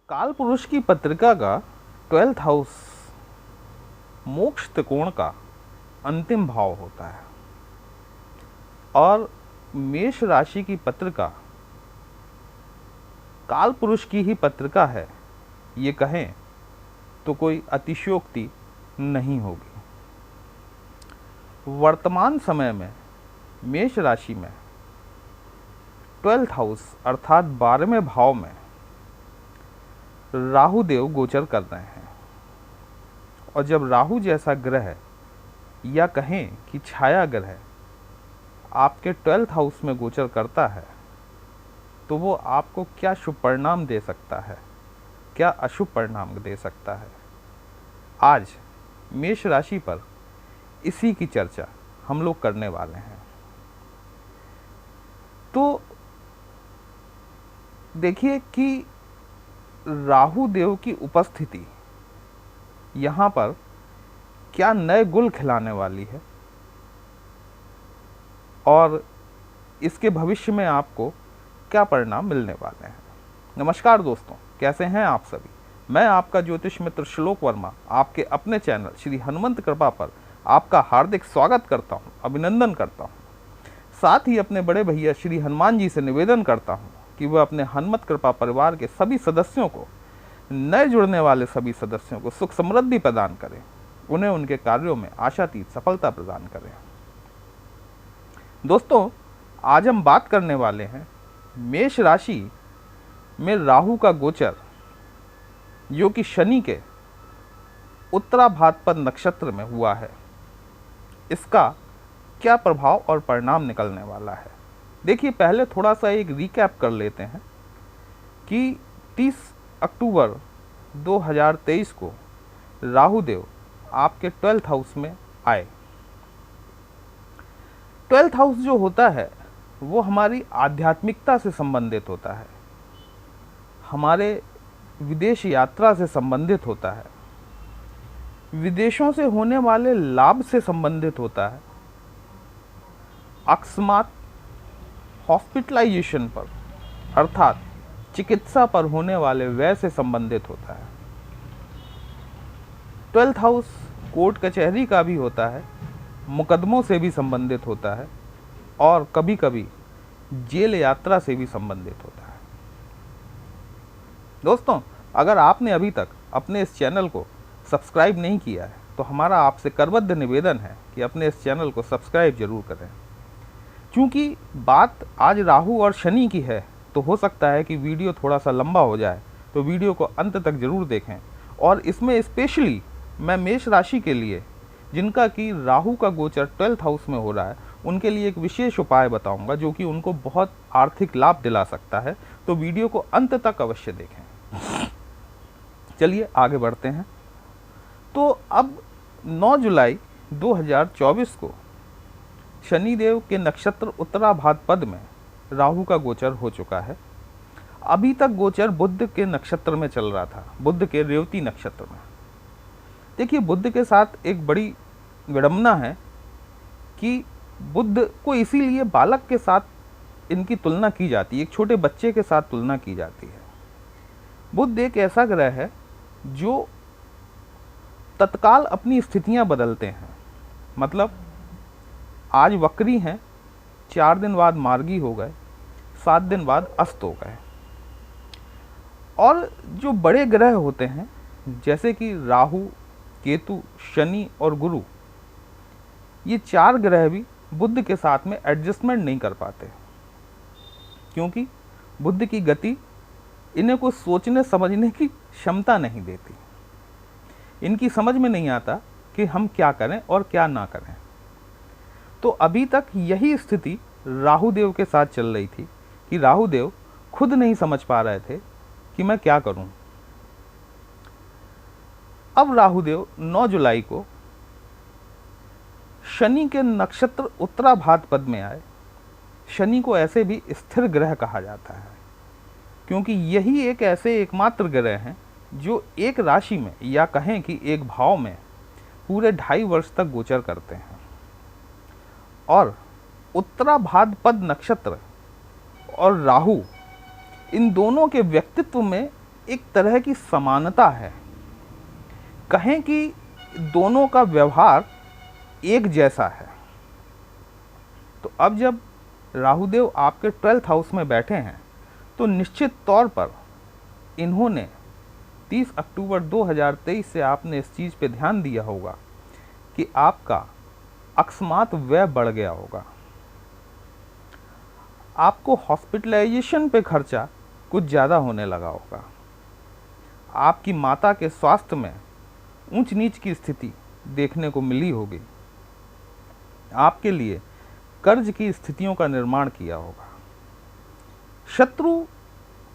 काल पुरुष की पत्रिका का 12th हाउस मोक्ष त्रिकोण का अंतिम भाव होता है और मेष राशि की पत्रिका काल पुरुष की ही पत्रिका है, ये कहें तो कोई अतिशयोक्ति नहीं होगी। वर्तमान समय में मेष राशि में 12th हाउस अर्थात 12वें भाव में राहु देव गोचर कर रहे हैं और जब राहु जैसा ग्रह या कहें कि छाया ग्रह आपके 12th हाउस में गोचर करता है तो वो आपको क्या शुभ परिणाम दे सकता है, क्या अशुभ परिणाम दे सकता है। आज मेष राशि पर इसी की चर्चा हम लोग करने वाले हैं। तो देखिए कि राहु देव की उपस्थिति यहाँ पर क्या नए गुल खिलाने वाली है और इसके भविष्य में आपको क्या परिणाम मिलने वाले हैं। नमस्कार दोस्तों, कैसे हैं आप सभी। मैं आपका ज्योतिष मित्र श्लोक वर्मा आपके अपने चैनल श्री हनुमंत कृपा पर आपका हार्दिक स्वागत करता हूं, अभिनंदन करता हूं। साथ ही अपने बड़े भैया श्री हनुमान जी से निवेदन करता हूं कि वह अपने हनुमत कृपा परिवार के सभी सदस्यों को, नए जुड़ने वाले सभी सदस्यों को सुख समृद्धि प्रदान करें, उन्हें उनके कार्यों में आशातीत सफलता प्रदान करें। दोस्तों, आज हम बात करने वाले हैं मेष राशि में राहु का गोचर, जो कि शनि के उत्तराभाद्रपद नक्षत्र में हुआ है, इसका क्या प्रभाव और परिणाम निकलने वाला है। देखिए, पहले थोड़ा सा एक रिकैप कर लेते हैं कि 30 अक्टूबर 2023 को राहु देव आपके 12th हाउस में आए। 12th हाउस जो होता है वो हमारी आध्यात्मिकता से संबंधित होता है, हमारे विदेश यात्रा से संबंधित होता है, विदेशों से होने वाले लाभ से संबंधित होता है, अकस्मात हॉस्पिटलाइजेशन पर अर्थात चिकित्सा पर होने वाले व्यय से संबंधित होता है। 12th हाउस कोर्ट कचहरी का भी होता है, मुकदमों से भी संबंधित होता है और कभी कभी जेल यात्रा से भी संबंधित होता है। दोस्तों, अगर आपने अभी तक अपने इस चैनल को सब्सक्राइब नहीं किया है तो हमारा आपसे करबद्ध निवेदन है कि अपने इस चैनल को सब्सक्राइब जरूर करें। क्योंकि बात आज राहु और शनि की है तो हो सकता है कि वीडियो थोड़ा सा लंबा हो जाए, तो वीडियो को अंत तक जरूर देखें। और इसमें स्पेशली मैं मेष राशि के लिए, जिनका कि राहु का गोचर 12th हाउस में हो रहा है, उनके लिए एक विशेष उपाय बताऊंगा जो कि उनको बहुत आर्थिक लाभ दिला सकता है। तो वीडियो को अंत तक अवश्य देखें। चलिए आगे बढ़ते हैं। तो अब 9 जुलाई 2024 को शनिदेव के नक्षत्र उत्तराभाद्रपद में राहु का गोचर हो चुका है। अभी तक गोचर बुध के नक्षत्र में चल रहा था, बुध के रेवती नक्षत्र में। देखिए, बुध के साथ एक बड़ी विडंबना है कि बुध को इसीलिए बालक के साथ इनकी तुलना की जाती है, एक छोटे बच्चे के साथ तुलना की जाती है। बुध एक ऐसा ग्रह है जो तत्काल अपनी स्थितियां बदलते हैं। मतलब आज वक्री हैं, 4 दिन बाद मार्गी हो गए, 7 दिन बाद अस्त हो गए। और जो बड़े ग्रह होते हैं जैसे कि राहु, केतु, शनि और गुरु, ये 4 ग्रह भी बुध के साथ में एडजस्टमेंट नहीं कर पाते, क्योंकि बुध की गति इन्हें कुछ सोचने समझने की क्षमता नहीं देती। इनकी समझ में नहीं आता कि हम क्या करें और क्या ना करें। तो अभी तक यही स्थिति राहुदेव के साथ चल रही थी कि राहुदेव खुद नहीं समझ पा रहे थे कि मैं क्या करूं। अब राहुदेव 9 जुलाई को शनि के नक्षत्र उत्तराभाद्रपद में आए। शनि को ऐसे भी स्थिर ग्रह कहा जाता है, क्योंकि यही एक ऐसे एकमात्र ग्रह हैं जो एक राशि में या कहें कि एक भाव में पूरे 2.5 वर्ष तक गोचर करते हैं। और उत्तराभाद्रपद नक्षत्र और राहु, इन दोनों के व्यक्तित्व में एक तरह की समानता है, कहें कि दोनों का व्यवहार एक जैसा है। तो अब जब राहुदेव आपके 12th हाउस में बैठे हैं तो निश्चित तौर पर इन्होंने 30 अक्टूबर 2023 से आपने इस चीज़ पे ध्यान दिया होगा कि आपका अकस्मात व्यय बढ़ गया होगा, आपको हॉस्पिटलाइजेशन पे खर्चा कुछ ज़्यादा होने लगा होगा, आपकी माता के स्वास्थ्य में ऊंच नीच की स्थिति देखने को मिली होगी, आपके लिए कर्ज की स्थितियों का निर्माण किया होगा। शत्रु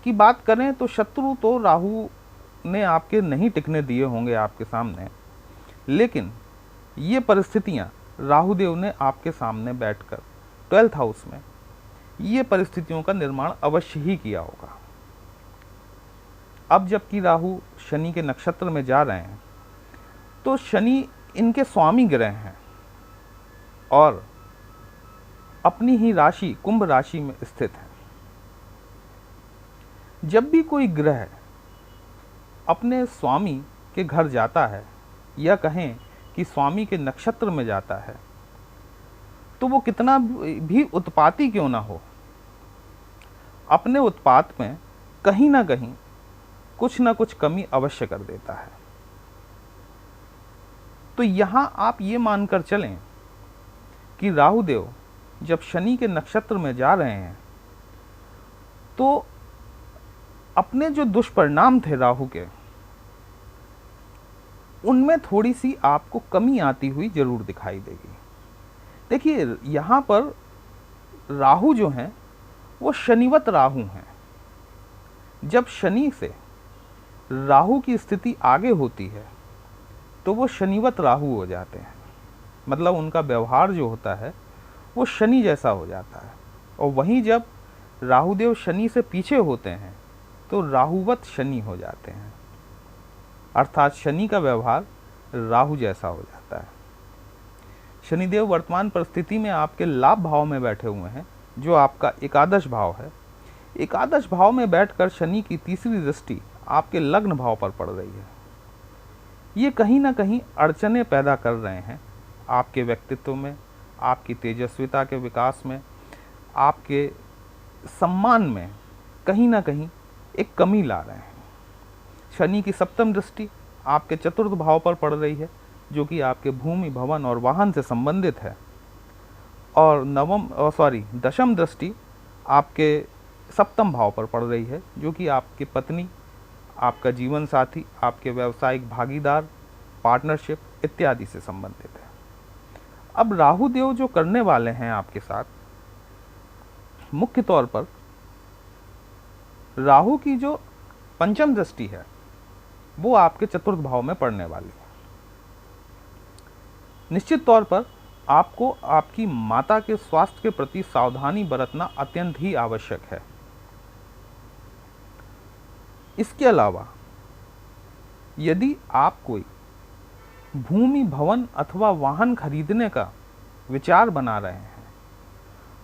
की बात करें तो शत्रु तो राहु ने आपके नहीं टिकने दिए होंगे आपके सामने, लेकिन ये परिस्थितियां राहुदेव ने आपके सामने बैठकर 12th हाउस में ये परिस्थितियों का निर्माण अवश्य ही किया होगा। अब जबकि राहु शनि के नक्षत्र में जा रहे हैं तो शनि इनके स्वामी ग्रह हैं और अपनी ही राशि कुंभ राशि में स्थित है। जब भी कोई ग्रह अपने स्वामी के घर जाता है या कहें कि स्वामी के नक्षत्र में जाता है तो वो कितना भी उत्पाती क्यों ना हो, अपने उत्पात में कहीं ना कुछ कमी अवश्य कर देता है। तो यहां आप ये मानकर चलें कि राहुदेव जब शनि के नक्षत्र में जा रहे हैं तो अपने जो दुष्परिणाम थे राहु के, उनमें थोड़ी सी आपको कमी आती हुई जरूर दिखाई देगी। देखिए यहां पर राहु जो हैं वो शनिवत राहु हैं। जब शनि से राहु की स्थिति आगे होती है तो वो शनिवत राहु हो जाते हैं, मतलब उनका व्यवहार जो होता है वो शनि जैसा हो जाता है। और वहीं जब राहुदेव शनि से पीछे होते हैं तो राहुवत शनि हो जाते हैं, अर्थात शनि का व्यवहार राहु जैसा हो जाता है। शनिदेव वर्तमान परिस्थिति में आपके लाभ भाव में बैठे हुए हैं, जो आपका एकादश भाव है। एकादश भाव में बैठकर शनि की तीसरी दृष्टि आपके लग्न भाव पर पड़ रही है। ये कहीं ना कहीं अड़चने पैदा कर रहे हैं आपके व्यक्तित्व में, आपकी तेजस्विता के विकास में, आपके सम्मान में कहीं ना कहीं एक कमी ला रहे हैं। शनि की सप्तम दृष्टि आपके चतुर्थ भाव पर पड़ रही है, जो कि आपके भूमि भवन और वाहन से संबंधित है। और दशम दृष्टि आपके सप्तम भाव पर पड़ रही है, जो कि आपकी पत्नी, आपका जीवन साथी, आपके व्यावसायिक भागीदार, पार्टनरशिप इत्यादि से संबंधित है। अब राहुदेव जो करने वाले हैं आपके साथ, मुख्य तौर पर राहु की जो पंचम दृष्टि है वो आपके चतुर्थ भाव में पड़ने वाली है। निश्चित तौर पर आपको आपकी माता के स्वास्थ्य के प्रति सावधानी बरतना अत्यंत ही आवश्यक है। इसके अलावा यदि आप कोई भूमि भवन अथवा वाहन खरीदने का विचार बना रहे हैं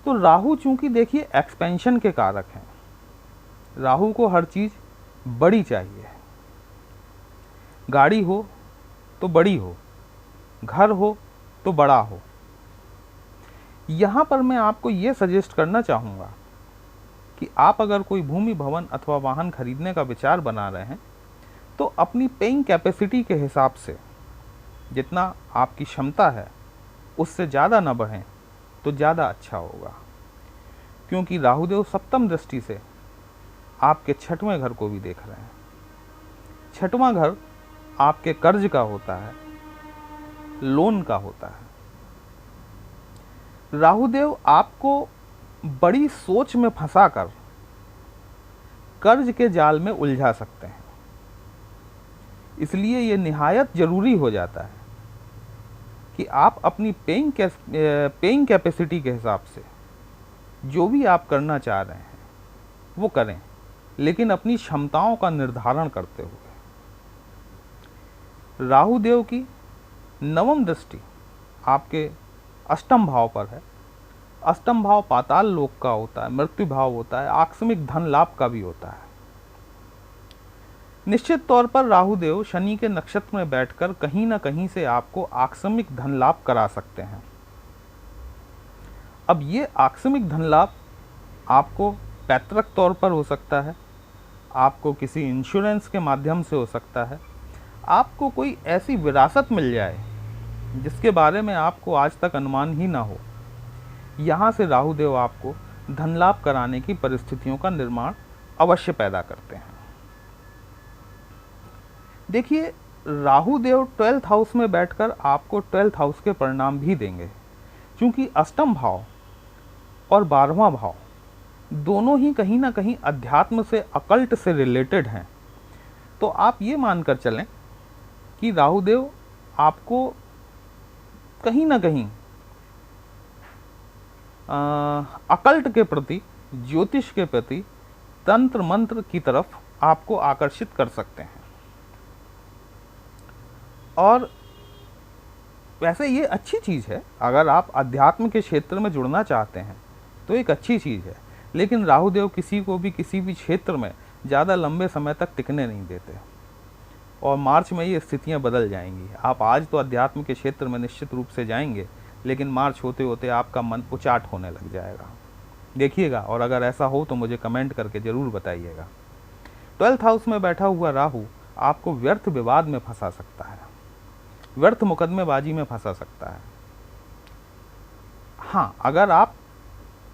तो राहु चूंकि देखिए एक्सपेंशन के कारक हैं, राहु को हर चीज बड़ी चाहिए। गाड़ी हो तो बड़ी हो, घर हो तो बड़ा हो। यहां पर मैं आपको यह सजेस्ट करना चाहूंगा कि आप अगर कोई भूमि भवन अथवा वाहन खरीदने का विचार बना रहे हैं तो अपनी पेइंग कैपेसिटी के हिसाब से जितना आपकी क्षमता है उससे ज़्यादा ना बढ़ें तो ज़्यादा अच्छा होगा, क्योंकि राहुदेव सप्तम दृष्टि से आपके छठवें घर को भी देख रहे हैं। छठवां घर आपके कर्ज का होता है, लोन का होता है। राहुदेव आपको बड़ी सोच में फंसाकर कर्ज के जाल में उलझा सकते हैं, इसलिए यह निहायत जरूरी हो जाता है कि आप अपनी पेइंग कैपेसिटी के हिसाब से जो भी आप करना चाह रहे हैं वो करें, लेकिन अपनी क्षमताओं का निर्धारण करते हुए। राहुदेव की नवम दृष्टि आपके अष्टम भाव पर है। अष्टम भाव पाताल लोक का होता है, मृत्यु भाव होता है, आकस्मिक धन लाभ का भी होता है। निश्चित तौर पर राहु देव शनि के नक्षत्र में बैठकर कहीं ना कहीं से आपको आकस्मिक धन लाभ करा सकते हैं। अब ये आकस्मिक धन लाभ आपको पैतृक तौर पर हो सकता है, आपको किसी इंश्योरेंस के माध्यम से हो सकता है, आपको कोई ऐसी विरासत मिल जाए जिसके बारे में आपको आज तक अनुमान ही ना हो। यहाँ से राहु देव आपको धन लाभ कराने की परिस्थितियों का निर्माण अवश्य पैदा करते हैं। देखिए, राहु देव 12th हाउस में बैठकर आपको 12th हाउस के परिणाम भी देंगे, क्योंकि अष्टम भाव और 12वां भाव दोनों ही कहीं ना कहीं अध्यात्म से, अकल्ट से रिलेटेड हैं। तो आप ये मानकर चलें कि राहु देव आपको कहीं ना कहीं अकल्ट के प्रति, ज्योतिष के प्रति, तंत्र मंत्र की तरफ आपको आकर्षित कर सकते हैं। और वैसे ये अच्छी चीज़ है, अगर आप अध्यात्म के क्षेत्र में जुड़ना चाहते हैं तो एक अच्छी चीज़ है। लेकिन राहु देव किसी को भी किसी भी क्षेत्र में ज़्यादा लंबे समय तक टिकने नहीं देते, और मार्च में ये स्थितियां बदल जाएंगी। आप आज तो अध्यात्म के क्षेत्र में निश्चित रूप से जाएंगे, लेकिन मार्च होते होते आपका मन उचाट होने लग जाएगा। देखिएगा, और अगर ऐसा हो तो मुझे कमेंट करके ज़रूर बताइएगा। 12th हाउस में बैठा हुआ राहु आपको व्यर्थ विवाद में फंसा सकता है, व्यर्थ मुकदमेबाजी में फंसा सकता है। हाँ, अगर आप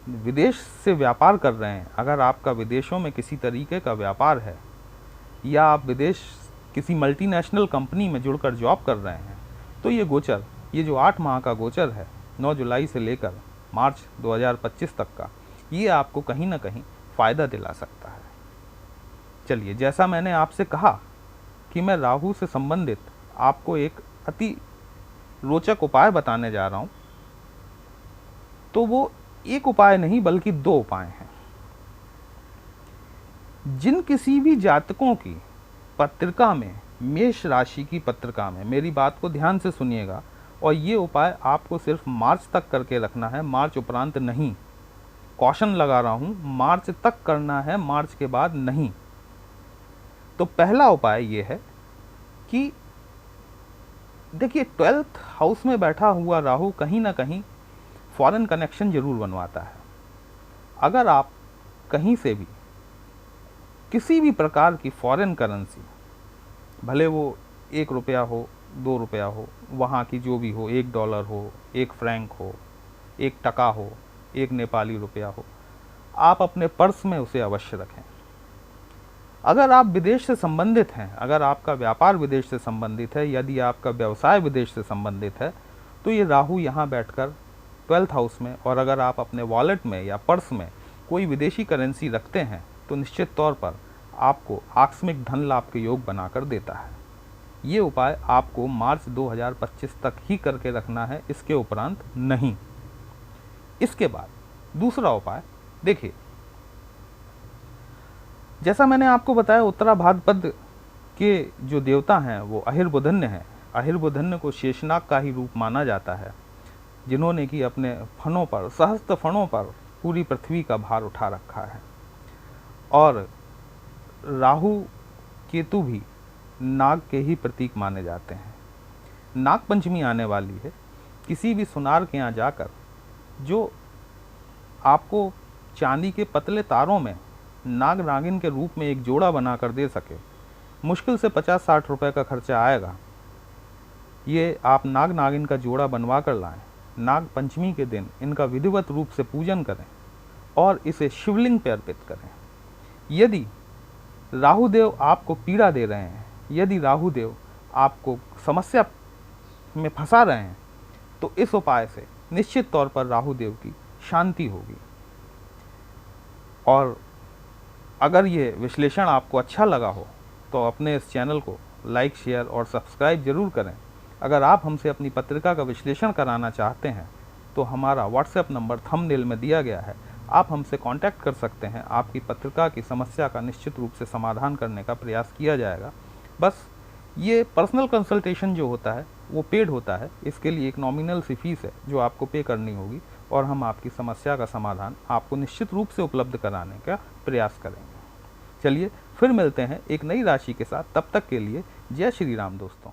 विदेश से व्यापार कर रहे हैं, अगर आपका विदेशों में किसी तरीके का व्यापार है, या आप विदेश किसी मल्टीनेशनल कंपनी में जुड़कर जॉब कर रहे हैं, तो ये गोचर, ये जो 8 माह का गोचर है 9 जुलाई से लेकर मार्च 2025 तक का, ये आपको कहीं ना कहीं फ़ायदा दिला सकता है। चलिए, जैसा मैंने आपसे कहा कि मैं राहु से संबंधित आपको एक अति रोचक उपाय बताने जा रहा हूँ, तो वो एक उपाय नहीं बल्कि 2 उपाय हैं। जिन किसी भी जातकों की पत्रिका में, मेष राशि की पत्रिका में, मेरी बात को ध्यान से सुनिएगा, और ये उपाय आपको सिर्फ मार्च तक करके रखना है, मार्च उपरांत नहीं। कॉशन लगा रहा हूँ, मार्च तक करना है, मार्च के बाद नहीं। तो पहला उपाय ये है कि देखिए, 12th हाउस में बैठा हुआ राहु कहीं ना कहीं फॉरेन कनेक्शन जरूर बनवाता है। अगर आप कहीं से भी किसी भी प्रकार की फॉरेन करेंसी, भले वो 1 रुपया हो, 2 रुपया हो, वहाँ की जो भी हो, $1 हो, 1 फ्रैंक हो, 1 टका हो, 1 नेपाली रुपया हो, आप अपने पर्स में उसे अवश्य रखें। अगर आप विदेश से संबंधित हैं, अगर आपका व्यापार विदेश से संबंधित है, यदि आपका व्यवसाय विदेश से संबंधित है, तो ये राहु यहाँ बैठकर 12th हाउस में, और अगर आप अपने वॉलेट में या पर्स में कोई विदेशी करेंसी रखते हैं, तो निश्चित तौर पर आपको आकस्मिक धन लाभ के योग बनाकर देता है। ये उपाय आपको मार्च 2025 तक ही करके रखना है, इसके उपरांत नहीं। इसके बाद दूसरा उपाय, देखिए, जैसा मैंने आपको बताया, उत्तरा भाद्रपद के जो देवता हैं वो अहिर्बुधन्य हैं। अहिर्बुधन्य को शेषनाग का ही रूप माना जाता है, जिन्होंने कि अपने फणों पर, सहस्त्र फणों पर पूरी पृथ्वी का भार उठा रखा है। और राहु केतु भी नाग के ही प्रतीक माने जाते हैं। नाग पंचमी आने वाली है, किसी भी सुनार के यहाँ जाकर जो आपको चांदी के पतले तारों में नाग नागिन के रूप में एक जोड़ा बनाकर दे सके, मुश्किल से 50-60 रुपए का खर्चा आएगा। ये आप नाग नागिन का जोड़ा बनवा कर लाएं, नाग पंचमी के दिन इनका विधिवत रूप से पूजन करें और इसे शिवलिंग पर अर्पित करें। यदि राहुदेव आपको पीड़ा दे रहे हैं, यदि राहुदेव आपको समस्या में फंसा रहे हैं, तो इस उपाय से निश्चित तौर पर राहुदेव की शांति होगी। और अगर ये विश्लेषण आपको अच्छा लगा हो तो अपने इस चैनल को लाइक, शेयर और सब्सक्राइब जरूर करें। अगर आप हमसे अपनी पत्रिका का विश्लेषण कराना चाहते हैं तो हमारा व्हाट्सएप नंबर थंबनेल में दिया गया है, आप हमसे कांटेक्ट कर सकते हैं। आपकी पत्रिका की समस्या का निश्चित रूप से समाधान करने का प्रयास किया जाएगा। बस ये पर्सनल कंसल्टेशन जो होता है वो पेड होता है, इसके लिए एक नॉमिनल सी फीस है जो आपको पे करनी होगी, और हम आपकी समस्या का समाधान आपको निश्चित रूप से उपलब्ध कराने का प्रयास करेंगे। चलिए, फिर मिलते हैं एक नई राशि के साथ, तब तक के लिए जय श्री राम दोस्तों।